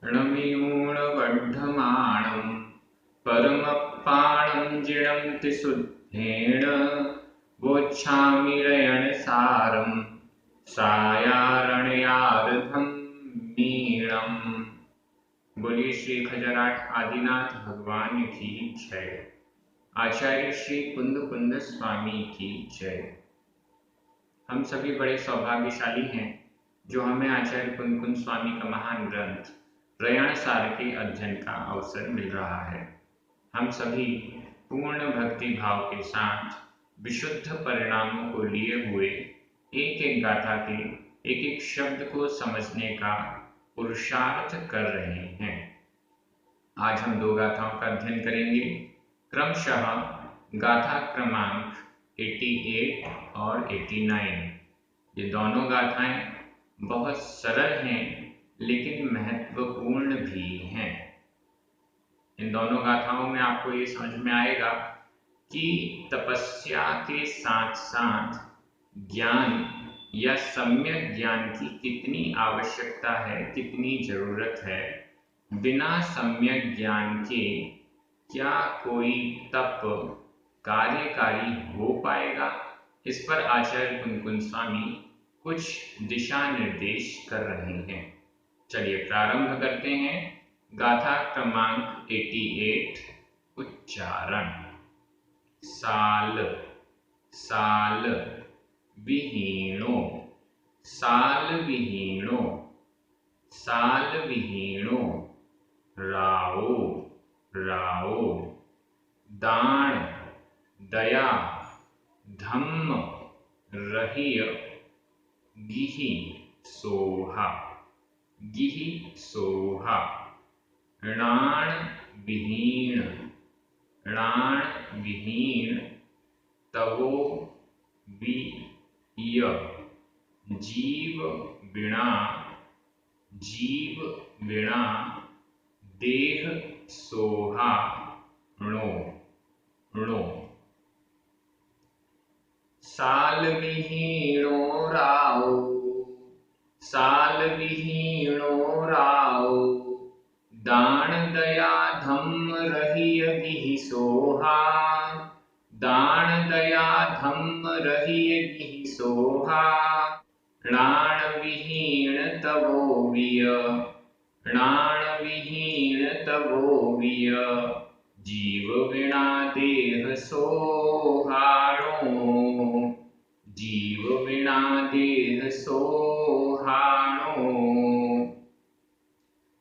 णमियूणवढ्ढमाणं परमप्पाणं जिणन्ति शुद्धेन वोच्छामिरयणसारं सायारण्यार्धं मीणम्। बोलिए श्री खजराट आदिनाथ भगवान की जय। आचार्य श्री कुंद कुंद स्वामी की जय। हम सभी बड़े सौभाग्यशाली हैं जो हमें आचार्य कुंद कुंद स्वामी का महान ग्रंथ प्रयाण सार के अध्ययन का अवसर मिल रहा है। हम सभी पूर्ण भक्ति भाव के साथ विशुद्ध परिणामों को लिए हुए एक एक गाथा के एक एक शब्द को समझने का पुरुषार्थ कर रहे हैं। आज हम दो गाथाओं का अध्ययन करेंगे, क्रमशः गाथा क्रमांक 88 और 89। ये दोनों गाथाएं बहुत सरल हैं लेकिन महत्वपूर्ण भी हैं। इन दोनों गाथाओं में आपको ये समझ में आएगा कि तपस्या के साथ साथ ज्ञान या सम्यक ज्ञान की कितनी आवश्यकता है, कितनी जरूरत है। बिना सम्यक ज्ञान के क्या कोई तप कार्यकारी हो पाएगा? इस पर आचार्य कुंद कुंद स्वामी कुछ दिशा निर्देश कर रहे हैं। चलिए प्रारंभ करते हैं। गाथा क्रमांक 88 उच्चारण। साल साल विहीणो साल विहीणो साल विहीणो राओ राओ दान दया धम्म रहिय गिहि सोहा गिहि सोहा णाण विहीण तवो विय जीव वीणा देह सोहा णो णो। साल विहीणो राओ दान दया धम्म रहिय गिहि सोहा णाण विहीण तवो विय जीव वीणा देह सोहाणो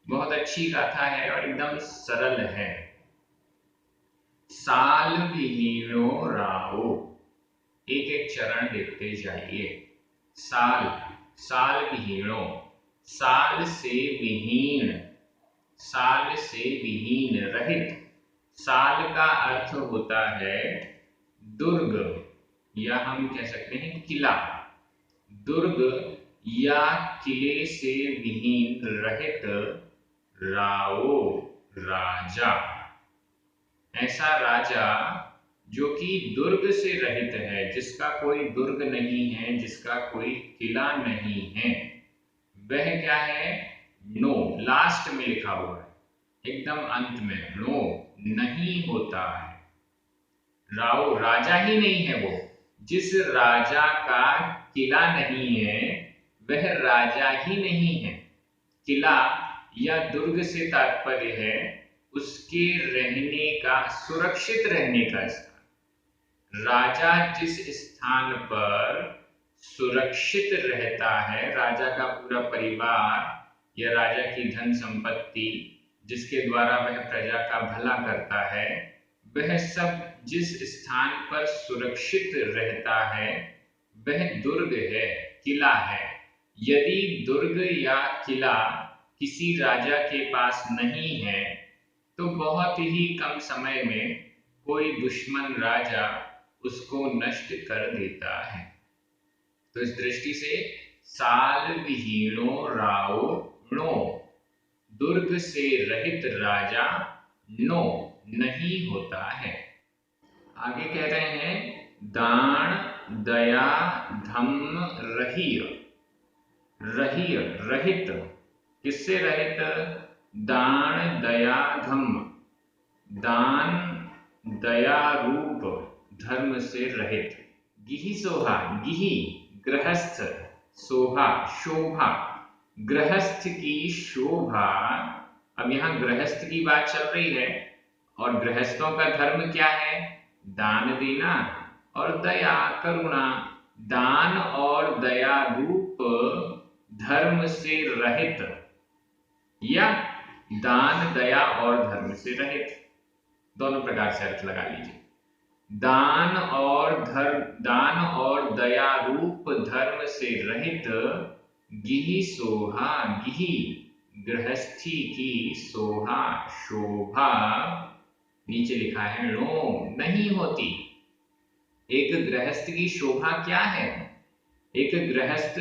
बहुत अच्छी गाथा है और एकदम सरल है। साल विहीणो राओ, एक एक चरण देखते जाइए। साल विहीणो, साल से विहीन रहित। साल का अर्थ होता है दुर्ग या हम कह सकते हैं किला। दुर्ग या किले से विहीन रहित राओ राजा, ऐसा राजा जो कि दुर्ग से रहित है, जिसका कोई दुर्ग नहीं है, जिसका कोई किला नहीं है। वह क्या है? नो, लास्ट में लिखा हुआ है, एकदम अंत में नो नहीं होता है। राओ राजा ही नहीं है वो। जिस राजा का किला नहीं है वह राजा ही नहीं है। किला या दुर्ग से तात्पर्य है उसके रहने का, सुरक्षित रहने का स्थान। राजा जिस स्थान पर सुरक्षित रहता है, राजा का पूरा परिवार या राजा की धन संपत्ति जिसके द्वारा वह प्रजा का भला करता है, वह सब जिस स्थान पर सुरक्षित रहता है वह दुर्ग है, किला है। यदि दुर्ग या किला किसी राजा के पास नहीं है तो बहुत ही कम समय में कोई दुश्मन राजा उसको नष्ट कर देता है। तो इस दृष्टि से साल विहीणो राओ णो, दुर्ग से रहित राजा नो नहीं होता है। आगे कह रहे हैं दान दया धम्म रहिय। रहित, किससे रहित? दान दया धम्म, दान दया रूप धर्म से रहित। गिहि सोहा, गिहि गृहस्थ, सोहा शोभा, गृहस्थ की शोभा। अब यहाँ गृहस्थ की बात चल रही है और गृहस्थों का धर्म क्या है? दान देना और दया करुणा। दान और दया रूप धर्म से रहित या दान दया और धर्म से रहित, दोनों प्रकार से अर्थ लगा लीजिए। दान और दया रूप धर्म से रहित गिहि सोहा, गिहि गृहस्थी की, सोहा शोभा, नीचे लिखा है नो नहीं होती। एक गृहस्थ की शोभा क्या है? एक गृहस्थ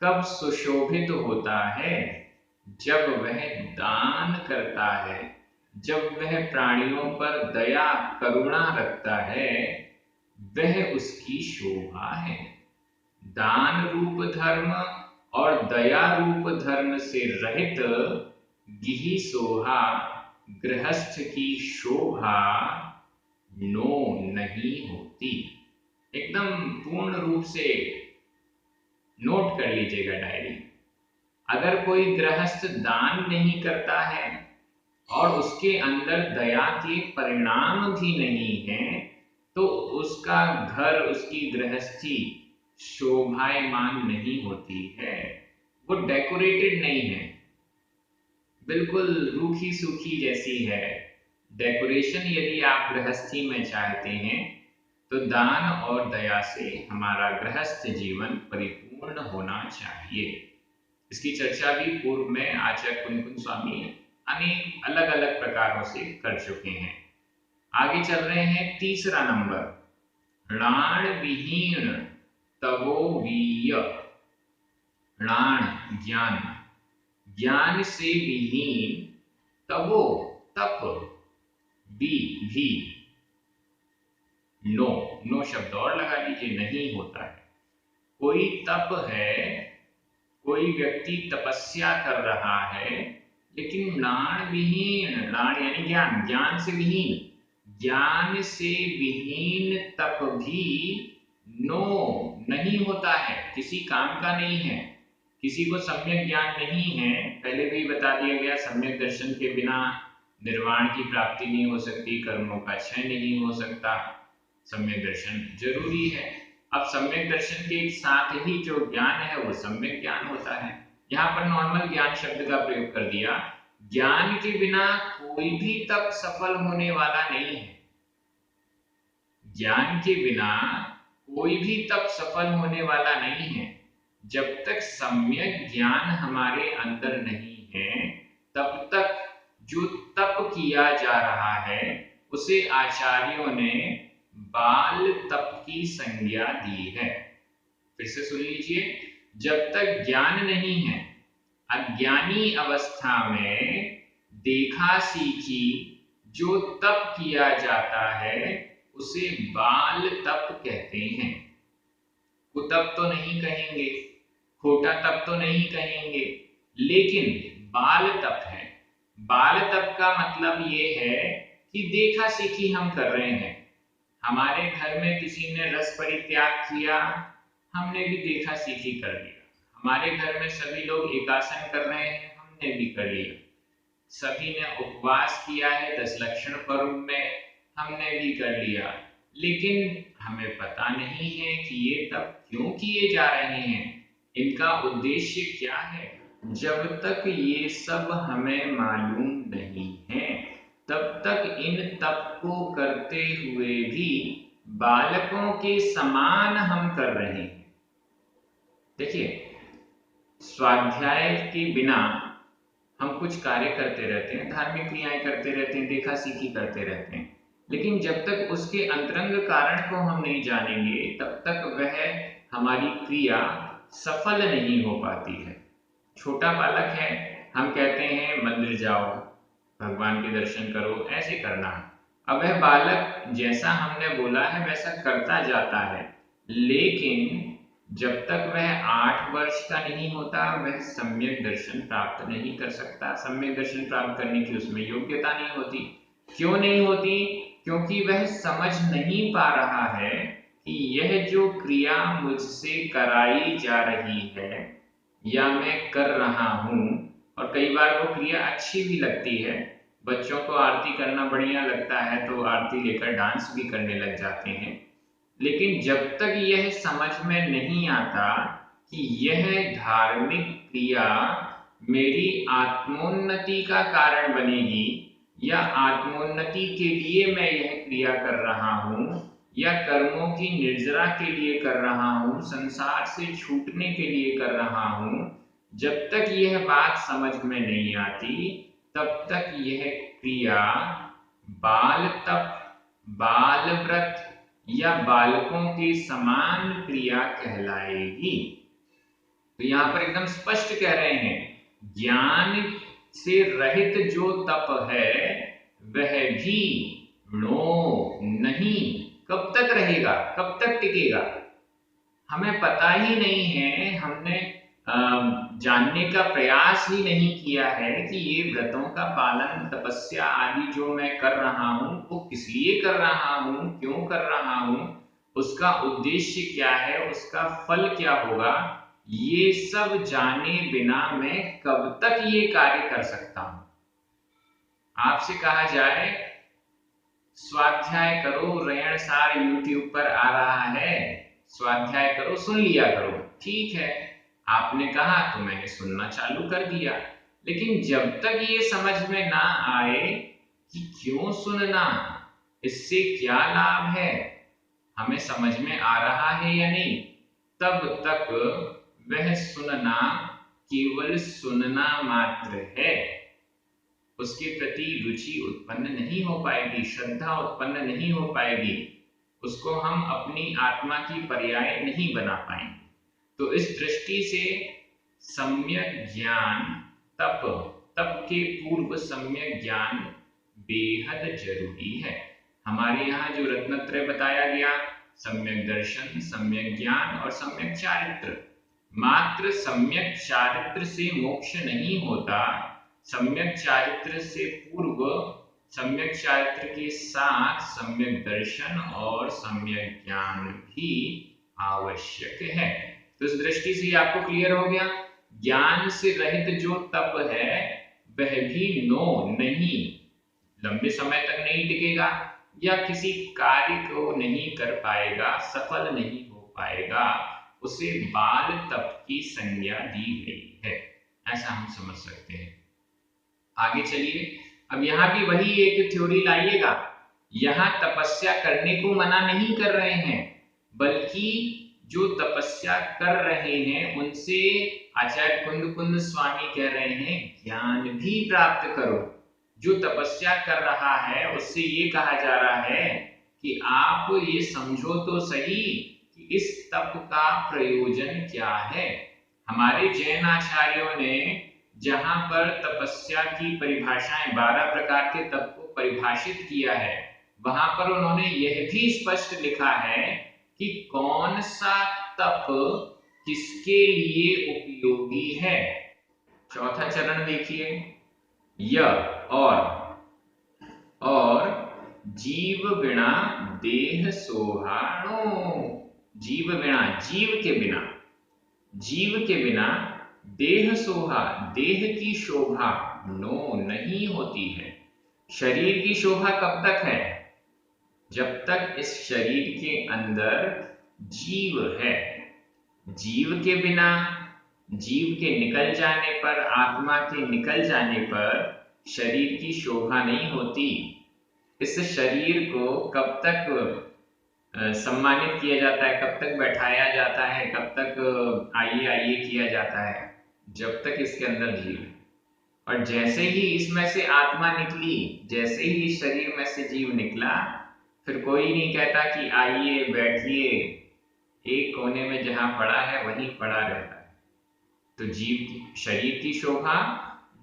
कब सुशोभित होता है? जब वह दान करता है, जब वह प्राणियों पर दया करुणा रखता है, वह उसकी शोभा है। दान रूप धर्म और दया रूप धर्म से रहित गिहि सोहा, गृहस्थ की शोभा नो नहीं होती। एकदम पूर्ण रूप से नोट कर लीजिएगा डायरी। अगर कोई गृहस्थ दान नहीं करता है और उसके अंदर दया के परिणाम भी नहीं है, तो उसका घर, उसकी गृहस्थी शोभायमान नहीं होती है, वो डेकोरेटेड नहीं है, बिल्कुल रूखी सूखी जैसी है। डेकोरेशन यदि आप गृहस्थी में चाहते हैं तो दान और दया से हमारा गृहस्थ जीवन परिपूर्ण होना चाहिए। इसकी चर्चा भी पूर्व में आचार्य कुनकुन स्वामी अनेक अलग अलग प्रकारों से कर चुके हैं। आगे चल रहे हैं, तीसरा नंबर, णाण विहीन तवो वीय। णाण ज्ञान, ज्ञान से विहीन, तवो तप, भी नो शब्द और लगा लीजिए, नहीं होता है। कोई तप है, कोई व्यक्ति तपस्या कर रहा है, लेकिन णाण विहीन, णाण यानी ज्ञान, ज्ञान से विहीन, ज्ञान से विहीन तप भी नो नहीं होता है, किसी काम का नहीं है। किसी को सम्यक ज्ञान नहीं है, पहले भी बता दिया गया, सम्यक दर्शन के बिना निर्वाण की प्राप्ति नहीं हो सकती, कर्मों का क्षय नहीं हो सकता, सम्यक दर्शन जरूरी है। अब सम्यक दर्शन के साथ ही जो ज्ञान है वो सम्यक ज्ञान होता है। यहाँ पर नॉर्मल ज्ञान शब्द का प्रयोग कर दिया। ज्ञान के बिना कोई भी तप सफल होने वाला नहीं है। ज्ञान के बिना कोई भी तप सफल होने वाला नहीं है। जब तक सम्यक ज्ञान हमारे अंदर नहीं है, तब तक जो तप किया जा रहा है उसे आचार्यों ने बाल तप की संज्ञा दी है। फिर से सुन लीजिए, जब तक ज्ञान नहीं है, अज्ञानी अवस्था में देखा सीखी जो तप किया जाता है उसे बाल तप कहते हैं। कुतप तो नहीं कहेंगे, खोटा तप तो नहीं कहेंगे, लेकिन बाल तप है। बाल तप का मतलब ये है कि देखा सीखी हम कर रहे हैं। हमारे घर में किसी ने रस परित्याग किया, हमने भी देखा सीखी कर लिया। हमारे घर में सभी लोग एकासन कर रहे हैं, हमने भी कर लिया। सभी ने उपवास किया है 10 लक्षण पर्व में, हमने भी कर लिया। लेकिन हमें पता नहीं है कि ये तप क्यों किए जा रहे हैं, इनका उद्देश्य क्या है। जब तक ये सब हमें मालूम नहीं है, तब तक इन तप को करते हुए भी बालकों के समान हम कर रहे हैं। देखिए, स्वाध्याय के बिना हम कुछ कार्य करते रहते हैं, धार्मिक क्रियाएं करते रहते हैं, देखा सीखी करते रहते हैं, लेकिन जब तक उसके अंतरंग कारण को हम नहीं जानेंगे, तब तक वह हमारी क्रिया सफल नहीं हो पाती है। छोटा बालक है, हम कहते हैं मंदिर जाओ, भगवान के दर्शन करो, ऐसे करना। अब वह बालक जैसा हमने बोला है वैसा करता जाता है, लेकिन जब तक वह 8 वर्ष का नहीं होता वह सम्यक दर्शन प्राप्त नहीं कर सकता। सम्यक दर्शन प्राप्त करने की उसमें योग्यता नहीं होती। क्यों नहीं होती? क्योंकि वह समझ नहीं पा रहा है कि यह जो क्रिया मुझसे कराई जा रही है या मैं कर रहा हूँ, और कई बार वो क्रिया अच्छी भी लगती है। बच्चों को आरती करना बढ़िया लगता है तो आरती लेकर डांस भी करने लग जाते हैं। लेकिन जब तक यह समझ में नहीं आता कि यह धार्मिक क्रिया मेरी आत्मोन्नति का कारण बनेगी या आत्मोन्नति के लिए मैं यह क्रिया कर रहा हूँ या कर्मों की निर्जरा के लिए कर रहा हूँ, संसार से छूटने के लिए कर रहा हूँ, जब तक यह बात समझ में नहीं आती तब तक यह क्रिया बाल तप, बाल व्रत या बालकों के समान क्रिया कहलाएगी। तो यहाँ पर एकदम स्पष्ट कह रहे हैं, ज्ञान से रहित जो तप है वह भी नो नहीं। कब तक रहेगा, कब तक टिकेगा, हमें पता ही नहीं है। हमने जानने का प्रयास ही नहीं किया है कि ये व्रतों का पालन, तपस्या आदि जो मैं कर रहा हूँ वो किस लिए कर रहा हूँ, क्यों कर रहा हूँ, उसका उद्देश्य क्या है, उसका फल क्या होगा, ये सब जाने बिना मैं कब तक ये कार्य कर सकता हूँ। आपसे कहा जाए स्वाध्याय करो, रयण सार यूट्यूब पर आ रहा है, स्वाध्याय करो, सुन लिया करो। ठीक है, आपने कहा तो मैंने सुनना चालू कर दिया, लेकिन जब तक ये समझ में ना आए कि क्यों सुनना, इससे क्या लाभ है, हमें समझ में आ रहा है या नहीं, तब तक वह सुनना केवल सुनना मात्र है। उसके प्रति रुचि उत्पन्न नहीं हो पाएगी, श्रद्धा उत्पन्न नहीं हो पाएगी, उसको हम अपनी आत्मा की पर्याय नहीं बना पाएंगे। तो इस दृष्टि से सम्यक ज्ञान, तप के पूर्व सम्यक ज्ञान बेहद जरूरी है। हमारे यहाँ जो रत्नत्रय बताया गया, सम्यक दर्शन, सम्यक ज्ञान और सम्यक चारित्र, मात्र सम्यक चारित्र से मोक्ष नहीं होता, सम्यक चारित्र से पूर्व सम्यक चारित्र के साथ सम्यक दर्शन और सम्यक ज्ञान भी आवश्यक है। तो इस दृष्टि से आपको क्लियर हो गया, ज्ञान से रहित जो तप है वह भी नो नहीं, लंबे समय तक नहीं टिकेगा या किसी कार्य को नहीं कर पाएगा, सफल नहीं हो पाएगा, उसे बाल तप की संज्ञा दी गई है, ऐसा हम समझ सकते हैं। आगे चलिए, अब यहाँ भी वही एक थ्योरी लाइएगा। यहाँ तपस्या करने को मना नहीं कर रहे हैं, बल्कि जो तपस्या कर रहे हैं उनसे आचार्य कुंद स्वामी कह रहे हैं ज्ञान भी प्राप्त करो। जो तपस्या कर रहा है उससे ये कहा जा रहा है कि आप ये समझो तो सही कि इस तप का प्रयोजन क्या है। हमारे जैन आचार्यों ने जहां पर तपस्या की परिभाषाएं 12 प्रकार के तप को परिभाषित किया है, वहां पर उन्होंने यह भी स्पष्ट लिखा है कि कौन सा तप किसके लिए उपयोगी है। चौथा चरण देखिए, यह और जीव बिना देह सोहाणो। जीव बिना, जीव के बिना देह सोहा, देह की शोभा नो नहीं होती है। शरीर की शोभा कब तक है? जब तक इस शरीर के अंदर जीव है। जीव के बिना, जीव के निकल जाने पर, आत्मा के निकल जाने पर शरीर की शोभा नहीं होती। इस शरीर को कब तक सम्मानित किया जाता है, कब तक बैठाया जाता है, कब तक आइए आइए किया जाता है? जब तक इसके अंदर जीव है। और जैसे ही इसमें से आत्मा निकली, जैसे ही इस शरीर में से जीव निकला, फिर कोई नहीं कहता कि आइए बैठिए, एक कोने में जहां पड़ा है वहीं पड़ा रहता है। तो जीव, शरीर की शोभा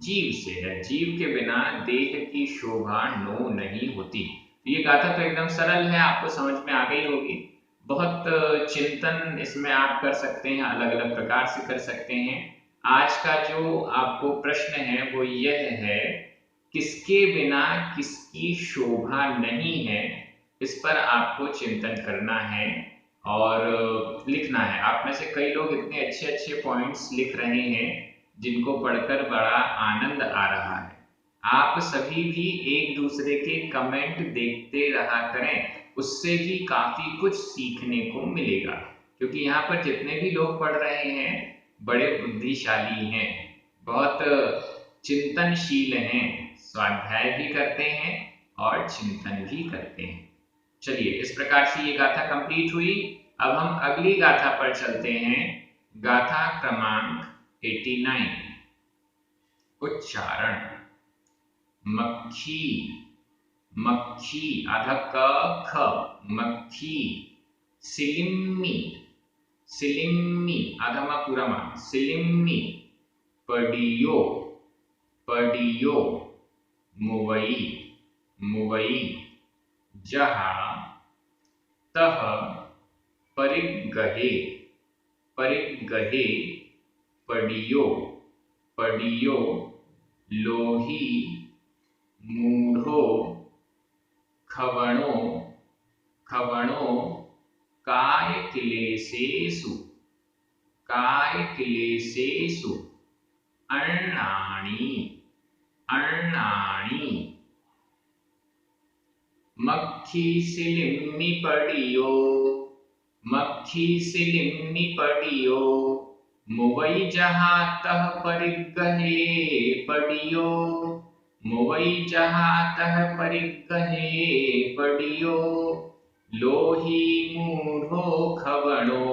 जीव से है, जीव के बिना देह की शोभा नो नहीं होती। ये गाथा तो एकदम सरल है, आपको समझ में आ गई होगी। बहुत चिंतन इसमें आप कर सकते हैं, अलग अलग प्रकार से कर सकते हैं। आज का जो आपको प्रश्न है वो यह है, किसके बिना किसकी शोभा नहीं है, इस पर आपको चिंतन करना है और लिखना है। आप में से कई लोग इतने अच्छे अच्छे पॉइंट्स लिख रहे हैं जिनको पढ़कर बड़ा आनंद आ रहा है। आप सभी भी एक दूसरे के कमेंट देखते रहा करें, उससे भी काफी कुछ सीखने को मिलेगा, क्योंकि यहाँ पर जितने भी लोग पढ़ रहे हैं बड़े बुद्धिशाली हैं, बहुत चिंतनशील हैं, स्वाध्याय भी करते हैं और चिंतन भी करते हैं। चलिए, इस प्रकार से ये गाथा कंप्लीट हुई। अब हम अगली गाथा पर चलते हैं। गाथा क्रमांक 89। उच्चारण। मक्खी, मक्खी आधा क ख, मक्खी। सिलिम्मी, सिलिम्मी आधा मा पूरा मा, सिलिम्मी। पडियो, पडियो। मुवई, मुवई। जहा, तह। परिगहे, परिगहे। पडियो, पडियो। लोही, मूढ़ो। खवणो, खवणो। काय क्लेशेषु, काय क्लेशेषु। अर्णाणि, अर्णाणि। मक्खी सिलिम्मी पडियो, मक्खी सिलिम्मी पडियो। मुवई जहाँ तह परिगहे पडियो, मुवई जहाँ तह परिगहे पडियो। लोही मूढ़ो खवणो,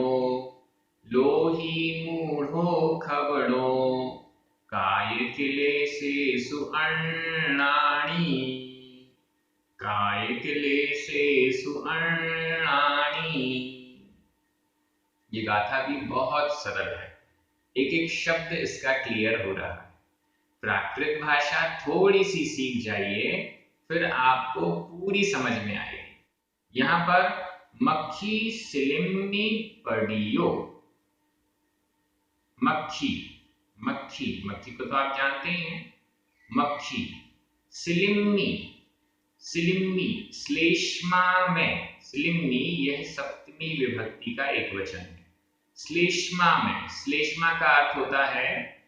लोही मूढ़ो खवणो। काय क्लेशेषु अर्णाणि, काय क्लेशेषु अर्णाणि। ये गाथा भी बहुत सरल है, एक एक शब्द इसका क्लियर हो रहा है। प्राकृत भाषा थोड़ी सी सीख जाइए, फिर आपको पूरी समझ में आएगी। यहाँ पर मक्खी सिलिम्मी पडियो। मक्खी, मक्खी, मक्खी को तो आप जानते हैं। मक्खी। सिलिम्मी, सिलिम्मी श्लेष्मा में, सिलिम्मी यह सप्तमी विभक्ति का एक वचन है। श्लेष्मा में, श्लेष्मा का अर्थ होता है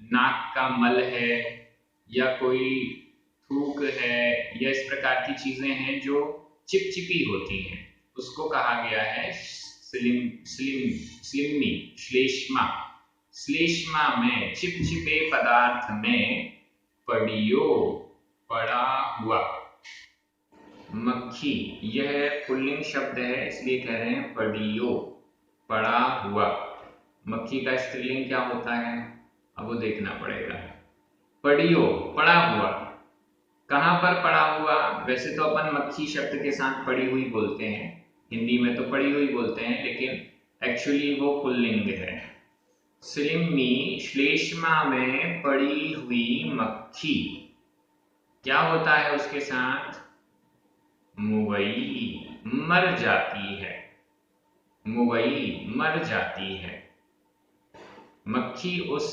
नाक का मल है, या कोई थूक है, या इस प्रकार की चीजें हैं जो चिपचिपी होती हैं, उसको कहा गया है स्लिम्मी, श्लेष्मा। श्लेष्मा में, चिपचिपे पदार्थ में। पडियो, पड़ा हुआ। मक्खी, यह पुल्लिंग शब्द है, इसलिए कह रहे हैं पडियो, पड़ा हुआ। मक्खी का स्त्रीलिंग क्या होता है, अब वो देखना पड़ेगा। पडियो, पड़ा हुआ। कहाँ पर पड़ा हुआ? वैसे तो अपन मक्खी शब्द के साथ पड़ी हुई बोलते हैं, हिंदी में तो पड़ी हुई बोलते हैं, लेकिन एक्चुअली वो पुल्लिंग है। सिलिम्मी, श्लेष्मा में पड़ी हुई मक्खी। क्या होता है उसके साथ? मुवई, मर जाती है, मुवई मर जाती है। मक्खी उस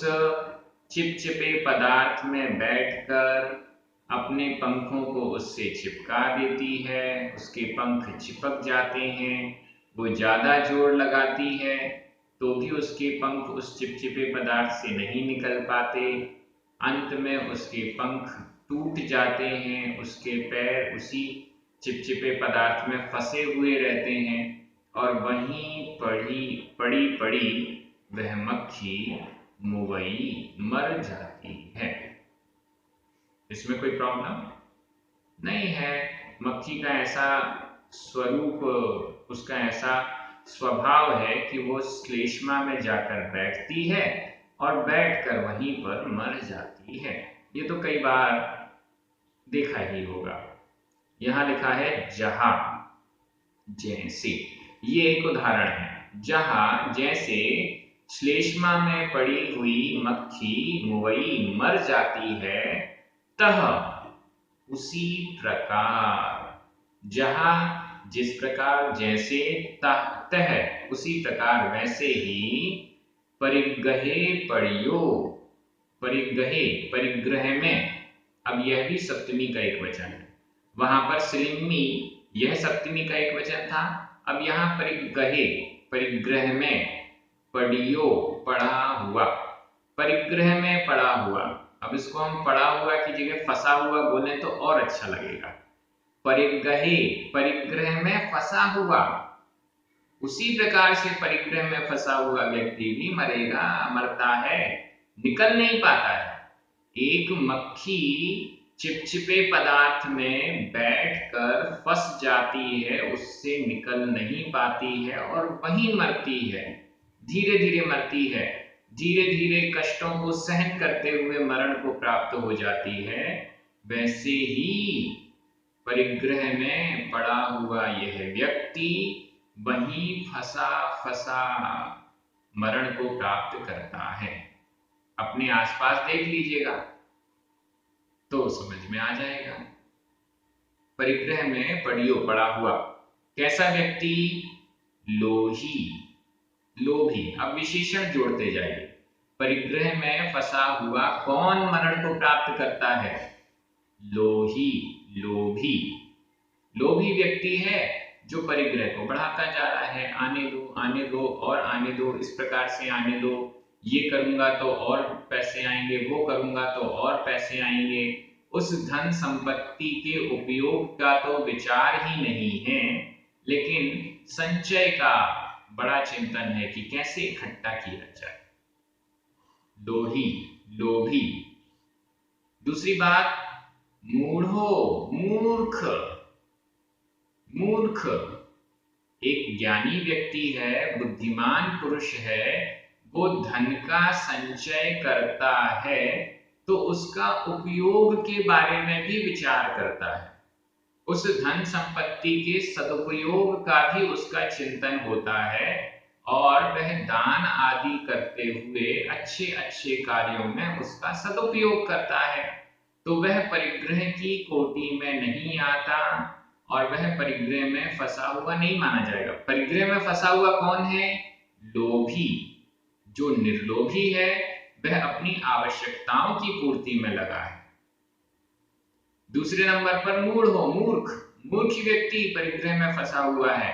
चिपचिपे पदार्थ में बैठकर अपने पंखों को उससे चिपका देती है, उसके पंख चिपक जाते हैं। वो ज्यादा जोर लगाती है तो भी उसके पंख उस चिपचिपे पदार्थ से नहीं निकल पाते। अंत में उसके पंख टूट जाते हैं, उसके पैर उसी चिपचिपे पदार्थ में फंसे हुए रहते हैं, और वहीं पड़ी पड़ी वह मक्खी मुवई मर जाती है। इसमें कोई प्रॉब्लम नहीं है। मक्खी का ऐसा स्वरूप, उसका ऐसा स्वभाव है कि वो श्लेष्मा में जाकर बैठती है और बैठकर वहीं पर मर जाती है। ये तो कई बार देखा ही होगा। यहां लिखा है जहां, जैसे, ये एक उदाहरण है। जहां, जैसे श्लेष्मा में पड़ी हुई मक्खी मुवई मर जाती है, तह, उसी प्रकार। जहां जिस प्रकार जैसे तह उसी प्रकार वैसे ही परिग्रहे पढ़ियो। परिग्रहे, परिग्रह में, अब यह भी सप्तमी का एक वचन है। वहां पर स्त्रीलिंगी यह सप्तमी का एक वचन था। अब यहाँ परिग्रहे, परिग्रह में, पढ़ियो पढ़ा हुआ, परिग्रह में पढ़ा हुआ। अब इसको हम पढ़ा हुआ की जगह फंसा हुआ बोले तो और अच्छा लगेगा। परिग्रहे, परिग्रह में फंसा हुआ, उसी प्रकार से परिग्रह में फंसा हुआ व्यक्ति भी मरेगा, मरता है, निकल नहीं पाता है। एक मक्खी चिपचिपे पदार्थ में बैठकर फंस जाती है, उससे निकल नहीं पाती है और वहीं मरती है, धीरे धीरे मरती है, धीरे धीरे कष्टों को सहन करते हुए मरण को प्राप्त हो जाती है। वैसे ही परिग्रह में पड़ा हुआ यह व्यक्ति वहीं फंसा फंसा मरण को प्राप्त करता है। अपने आसपास देख लीजिएगा तो समझ में आ जाएगा। परिग्रह में पढ़ियो पड़ा हुआ, कैसा व्यक्ति? लोभी, लोभी। अब विशेषण जोड़ते जाइए। परिग्रह में फंसा हुआ कौन मरण को प्राप्त करता है? लोही, लोभी। लोभी व्यक्ति है जो परिग्रह को बढ़ाता जा रहा है, आने दो और आने दो, इस प्रकार से आने दो, ये करूंगा तो और पैसे आएंगे, वो करूंगा तो और पैसे आएंगे। उस धन संपत्ति के उपयोग का तो विचार ही नहीं है, लेकिन संचय का बड़ा चिंतन है कि कैसे इकट्ठा किया जाए। लोही, लोभी। दूसरी बात, मूढ़ो, मूर्ख, मूर्ख। एक ज्ञानी व्यक्ति है, बुद्धिमान पुरुष है, वो धन का संचय करता है तो उसका उपयोग के बारे में भी विचार करता है, उस धन संपत्ति के सदुपयोग का भी उसका चिंतन होता है और वह दान आदि करते हुए अच्छे अच्छे कार्यों में उसका सदुपयोग करता है। तो वह परिग्रह की कोटि में नहीं आता और वह परिग्रह में फंसा हुआ नहीं माना जाएगा। परिग्रह में फंसा हुआ कौन है? लोभी। जो निर्लोभी है वह अपनी आवश्यकताओं की पूर्ति में लगा है। दूसरे नंबर पर मूढ़ो, मूर्ख। मूर्ख व्यक्ति परिग्रह में फंसा हुआ है।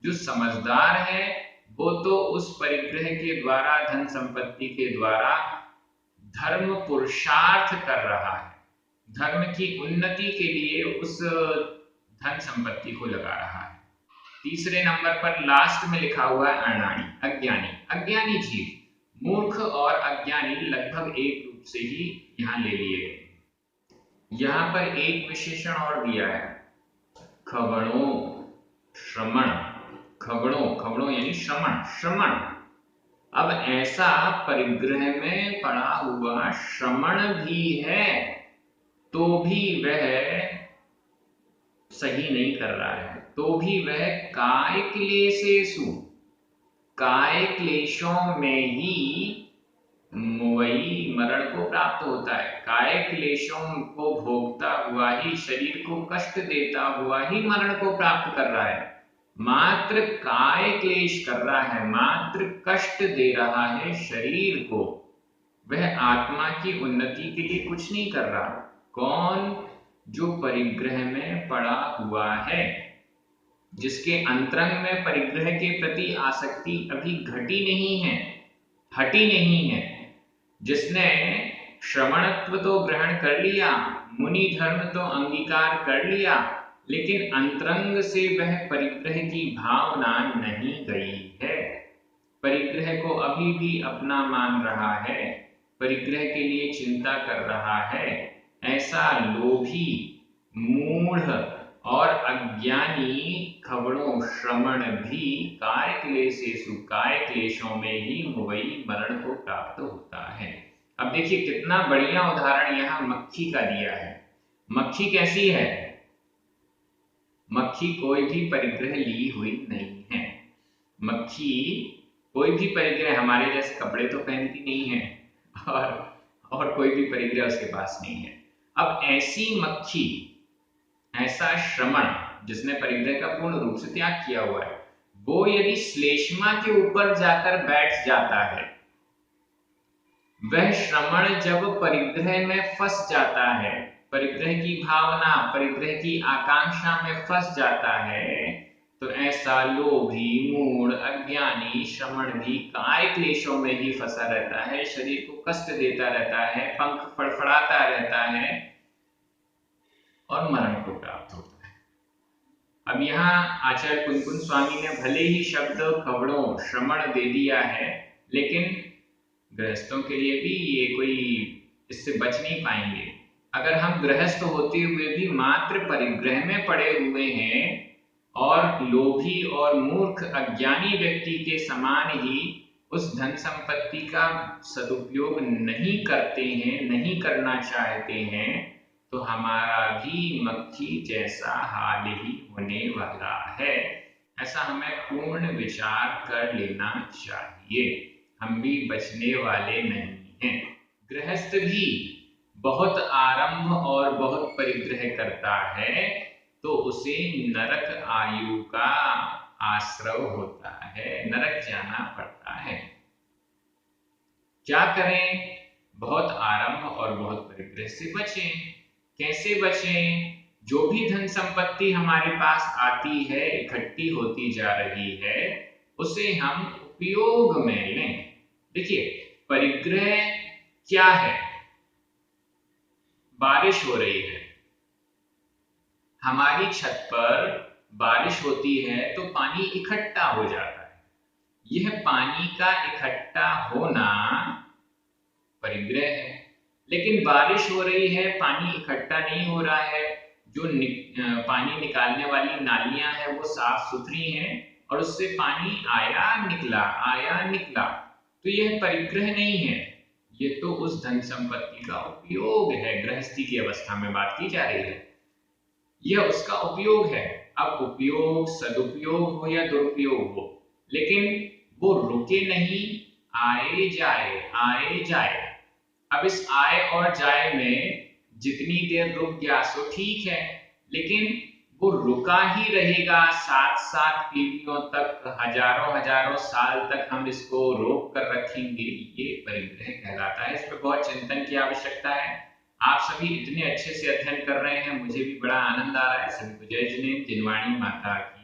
जो समझदार है वो तो उस परिग्रह के द्वारा, धन संपत्ति के द्वारा धर्म पुरुषार्थ कर रहा है, धर्म की उन्नति के लिए उस धन संपत्ति को लगा रहा है। तीसरे नंबर पर लास्ट में लिखा हुआ है अनाड़ी, अज्ञानी। अज्ञानी जीव, मूर्ख और अज्ञानी लगभग एक रूप से ही यहाँ ले लिए गए। यहाँ पर एक विशेषण और दिया है, खवणो, श्रमण। खवणो, खवणो यानी श्रमण, श्रमण। अब ऐसा परिग्रह में पड़ा हुआ श्रमण भी है तो भी वह सही नहीं कर रहा है, तो भी वह काय क्लेशेषु, काय क्लेशों में ही वही मरण को प्राप्त होता है। काय क्लेशों को भोगता हुआ ही, शरीर को कष्ट देता हुआ ही मरण को प्राप्त कर रहा है। मात्र काय क्लेश कर रहा है, मात्र कष्ट दे रहा है शरीर को, वह आत्मा की उन्नति के लिए कुछ नहीं कर रहा। कौन? जो परिग्रह में पड़ा हुआ है, जिसके अंतरंग में परिग्रह के प्रति आसक्ति अभी घटी नहीं है, हटी नहीं है, जिसने श्रवणत्व तो ग्रहण कर लिया, मुनि धर्म तो अंगीकार कर लिया, लेकिन अंतरंग से वह परिग्रह की भावना नहीं गई है, परिग्रह को अभी भी अपना मान रहा है, परिग्रह के लिए चिंता कर रहा है। ऐसा लोभी, मूढ़ और अज्ञानी खवणों, श्रमण भी काय क्लेशेषु, काय क्लेशों में ही मुवई मरण को प्राप्त होता है। अब देखिए कितना बढ़िया उदाहरण यहाँ मक्खी का दिया है। मक्खी कैसी है? मक्खी कोई भी परिग्रह ली हुई नहीं है। मक्खी कोई भी परिग्रह, हमारे जैसे कपड़े तो पहनती नहीं है और कोई भी परिग्रह उसके पास नहीं है। अब ऐसी मक्खी, ऐसा श्रमण जिसने परिग्रह का पूर्ण रूप से त्याग किया हुआ है, वो यदि श्लेष्मा के ऊपर जाकर बैठ जाता है, वह श्रमण जब परिग्रह में फंस जाता है, परिग्रह की भावना, परिग्रह की आकांक्षा में फंस जाता है, तो ऐसा लोभी, मूढ़, अज्ञानी श्रमण भी काय क्लेशों में ही फंसा रहता है, शरीर को कष्ट देता रहता है, पंख फड़फड़ाता रहता है और मरण को प्राप्त होता है। अब यहाँ आचार्य कुनकुन स्वामी ने भले ही शब्द कवड़ों श्रमण दे दिया है, लेकिन गृहस्थों के लिए भी ये कोई इससे बच नहीं पाएंगे। अगर हम गृहस्थ होते हुए भी मात्र परिग्रह में पड़े हुए हैं और लोभी और मूर्ख अज्ञानी व्यक्ति के समान ही उस धन संपत्ति का सदुपयोग नहीं करते हैं, नहीं करना चाहते हैं, तो हमारा भी मक्खी जैसा हाल ही होने वाला है। ऐसा हमें पूर्ण विचार कर लेना चाहिए। हम भी बचने वाले नहीं हैं। गृहस्थ भी बहुत आरंभ और बहुत परिग्रह करता है तो उसे नरक आयु का आश्रय होता है, नरक जाना पड़ता है। क्या करें? बहुत आरंभ और बहुत परिग्रह से बचें। कैसे बचें? जो भी धन संपत्ति हमारे पास आती है, इकट्ठी होती जा रही है, उसे हम उपयोग में लें। देखिए, परिग्रह क्या है? बारिश हो रही है, हमारी छत पर बारिश होती है तो पानी इकट्ठा हो जाता है। यह पानी का इकट्ठा होना परिग्रह है। लेकिन बारिश हो रही है, पानी इकट्ठा नहीं हो रहा है, जो पानी निकालने वाली नालियां हैं वो साफ सुथरी हैं और उससे पानी आया निकला, तो यह परिग्रह नहीं है, ये तो उस धन संपत्ति का उपयोग है। गृहस्थी की अवस्था में बात की जा रही है, यह उसका उपयोग है। अब उपयोग सदुपयोग हो या दुरुपयोग हो, लेकिन वो रुके नहीं, आए जाए। अब इस आए और जाए में जितनी देर रुक गया सो ठीक है, लेकिन वो रुका ही रहेगा 7-7 पीढ़ियों तक, हजारों साल तक हम इसको रोक कर रखेंगे, ये परिग्रह कहलाता है। इस पर बहुत चिंतन की आवश्यकता है। आप सभी इतने अच्छे से अध्ययन कर रहे हैं, मुझे भी बड़ा आनंद आ रहा है। सभी को जय जिनेन्द्र, जिनवाणी माता की।